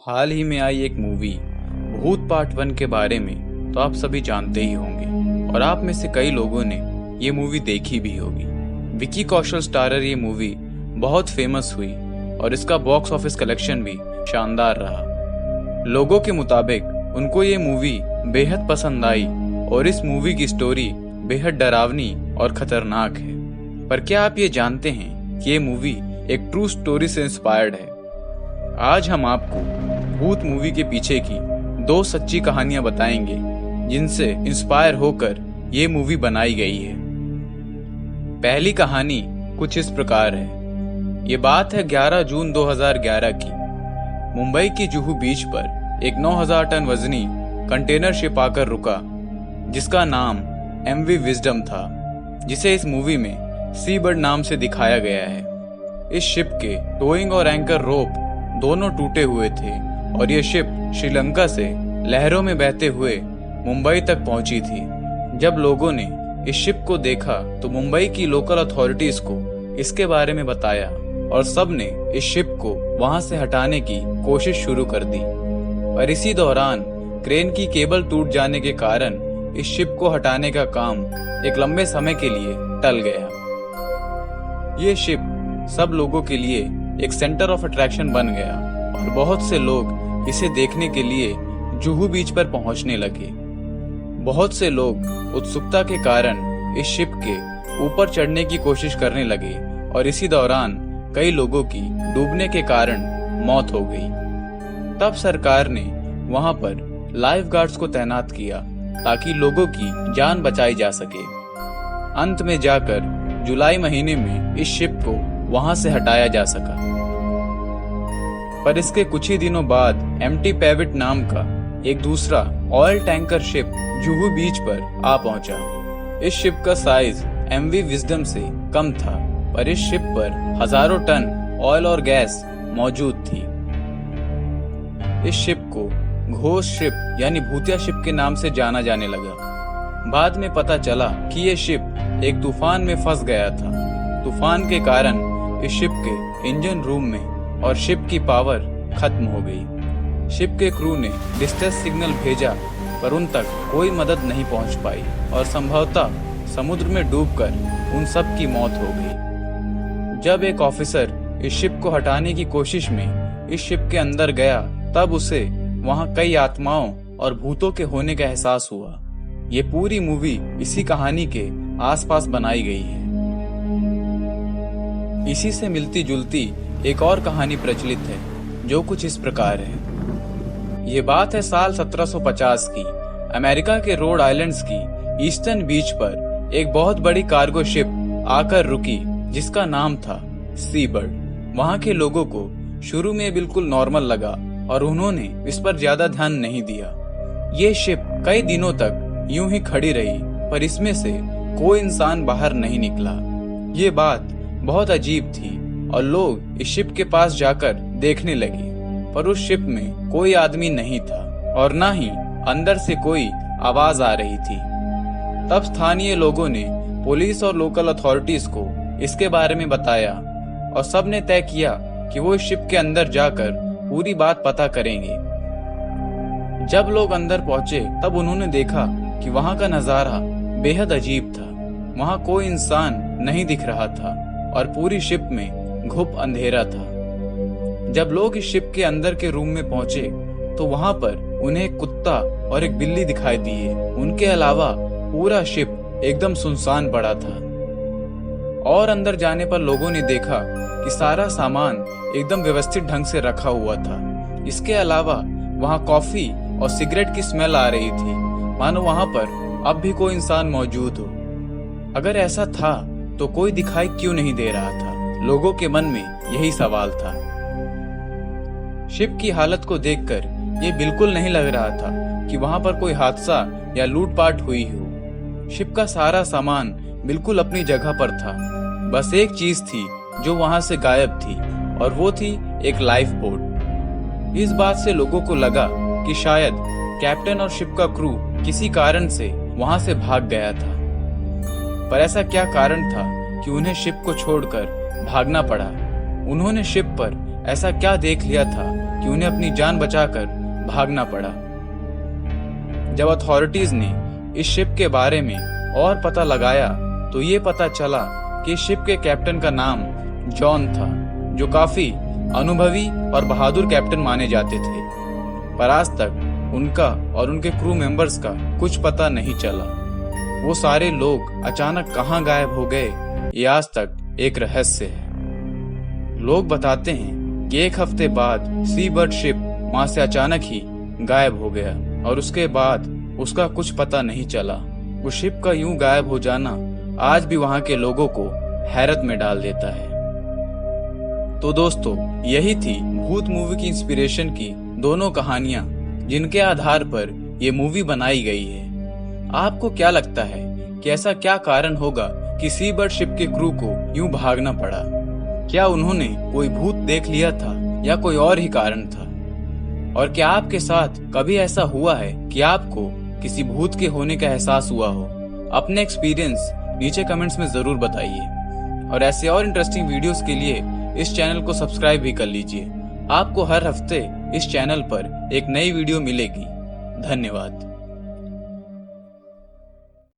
हाल ही में आई एक मूवी भूत पार्ट 1 के बारे में तो आप सभी जानते ही होंगे और आप में से कई लोगों ने ये मूवी देखी भी होगी। विकी कौशल स्टारर ये मूवी बहुत फेमस हुई और इसका बॉक्स ऑफिस कलेक्शन भी शानदार रहा। लोगों के मुताबिक उनको ये मूवी बेहद पसंद आई और इस मूवी की स्टोरी बेहद डरावनी और खतरनाक है। पर क्या आप ये जानते हैं कि ये मूवी एक ट्रू स्टोरी से इंस्पायर्ड है? आज हम आपको भूत मूवी के पीछे की 2 सच्ची कहानियां बताएंगे जिनसे इंस्पायर होकर ये मूवी बनाई गई है। पहली कहानी कुछ इस प्रकार है। ये बात है 11 जून 2011 की। मुंबई की जुहू बीच पर एक 9000 टन वजनी कंटेनर शिप आकर रुका जिसका नाम MV विजडम था, जिसे इस मूवी में सी बर्ड नाम से दिखाया गया है। इस शिप के टोइंग और एंकर रोप दोनों टूटे हुए थे और ये शिप श्रीलंका से लहरों में बहते हुए मुंबई तक पहुंची थी। जब लोगों ने इस शिप को देखा तो मुंबई की लोकल अथॉरिटीज को इसके बारे में बताया और सब ने इस शिप को वहां से हटाने की कोशिश शुरू कर दी। और इसी दौरान क्रेन की केबल टूट जाने के कारण इस शिप को हटाने का काम एक लंबे समय के लिए टल गया। ये शिप सब लोगों के लिए एक सेंटर ऑफ अट्रैक्शन बन गया और बहुत से लोग इसे देखने के लिए जुहू बीच पर पहुंचने लगे। बहुत से लोग उत्सुकता के कारण इस शिप के ऊपर चढ़ने की कोशिश करने लगे और इसी दौरान कई लोगों की डूबने के कारण मौत हो गई। तब सरकार ने वहां पर लाइफ गार्ड्स को तैनात किया ताकि लोगों की जान बचाई जा सके। अंत में जाकर जुलाई महीने में इस शिप को वहां से हटाया जा सका। पर इसके कुछ ही दिनों बाद MT पेविट नाम का एक दूसरा ऑयल टैंकर शिप जुहू बीच पर आ पहुंचा। इस शिप का साइज MV विजडम से कम था, पर इस शिप पर हजारों टन ऑयल और गैस मौजूद थी। इस शिप को घोस्ट शिप यानी भूतिया शिप के नाम से जाना जाने लगा। बाद में पता चला कि यह शिप एक तूफान में फंस गया था। तूफान के कारण इस शिप के इंजन रूम में और शिप की पावर खत्म हो गई। शिप के क्रू ने डिस्ट्रेस सिग्नल भेजा पर उन तक कोई मदद नहीं पहुंच पाई और संभवतः समुद्र में डूबकर उन सब की मौत हो गई। जब एक ऑफिसर इस शिप को हटाने की कोशिश में इस शिप के अंदर गया तब उसे वहां कई आत्माओं और भूतों के होने का एहसास हुआ। ये पूरी मूवी इसी कहानी के आसपास बनाई गई है। इसी से मिलती जुलती एक और कहानी प्रचलित है जो कुछ इस प्रकार है। ये बात है साल 1750 की। अमेरिका के रोड आइलैंड्स की ईस्टर्न बीच पर एक बहुत बड़ी कार्गो शिप आकर रुकी जिसका नाम था सी बर्ड। वहां के लोगों को शुरू में बिल्कुल नॉर्मल लगा और उन्होंने इस पर ज्यादा ध्यान नहीं दिया। ये शिप कई दिनों तक यूं ही खड़ी रही पर इसमें से कोई इंसान बाहर नहीं निकला। ये बात बहुत अजीब थी और लोग इस शिप के पास जाकर देखने लगे, पर उस शिप में कोई आदमी नहीं था और ना ही अंदर से कोई आवाज आ रही थी। तब स्थानीय लोगों ने पुलिस और लोकल अथॉरिटीज को इसके बारे में बताया और सब ने तय किया कि वो इस शिप के अंदर जाकर पूरी बात पता करेंगे। जब लोग अंदर पहुंचे तब उन्होंने देखा कि वहां का नजारा बेहद अजीब था। वहां कोई इंसान नहीं दिख रहा था और पूरी शिप में घुप अंधेरा था। जब लोग इस शिप के अंदर के रूम में पहुंचे तो वहां पर उन्हें एक कुत्ता और एक बिल्ली दिखाई दिए। उनके अलावा पूरा शिप एकदम सुनसान पड़ा था। और अंदर जाने पर लोगों ने देखा कि सारा सामान एकदम व्यवस्थित ढंग से रखा हुआ था। इसके अलावा वहां कॉफी और सिगरेट की स्मेल आ रही थी, मानो वहां पर अब भी कोई इंसान मौजूद हो। अगर ऐसा था तो कोई दिखाई क्यों नहीं दे रहा था? लोगों के मन में यही सवाल था। शिप की हालत को देखकर ये बिल्कुल नहीं लग रहा था कि वहां पर कोई हादसा या लूटपाट हुई हो। शिप का सारा सामान बिल्कुल अपनी जगह पर था। बस एक चीज थी जो वहां से गायब थी और वो थी एक लाइफ बोट। इस बात से लोगों को लगा कि शायद कैप्टन और शिप का क्रू किसी कारण से वहां से भाग गया था। पर ऐसा क्या कारण था कि उन्हें शिप को छोड़कर भागना पड़ा? उन्होंने शिप पर ऐसा क्या देख लिया था कि उन्हें अपनी जान बचाकर भागना पड़ा। जब अथॉरिटीज ने इस शिप के बारे में और पता लगाया तो ये पता चला कि इस शिप के कैप्टन का नाम जॉन था, जो काफी अनुभवी और बहादुर कैप्टन माने जाते थे। पर आज तक उनका और उनके क्रू मेंबर्स का कुछ पता नहीं चला। वो सारे लोग अचानक कहां गायब हो गए, ये आज तक एक रहस्य है। लोग बताते हैं कि एक हफ्ते बाद सी बर्ड शिप वहां से अचानक ही गायब हो गया और उसके बाद उसका कुछ पता नहीं चला। वो शिप का यूं गायब हो जाना आज भी वहां के लोगों को हैरत में डाल देता है। तो दोस्तों, यही थी भूत मूवी की इंस्पिरेशन की दोनों कहानियां जिनके आधार पर ये मूवी बनाई गई है। आपको क्या लगता है कि ऐसा क्या कारण होगा कि सी बर्ड शिप के क्रू को यूं भागना पड़ा? क्या उन्होंने कोई भूत देख लिया था या कोई और ही कारण था? और क्या आपके साथ कभी ऐसा हुआ है कि आपको किसी भूत के होने का एहसास हुआ हो? अपने एक्सपीरियंस नीचे कमेंट्स में जरूर बताइए। और ऐसे और इंटरेस्टिंग वीडियोस के लिए इस चैनल को सब्सक्राइब भी कर लीजिए। आपको हर हफ्ते इस चैनल पर एक नई वीडियो मिलेगी। धन्यवाद।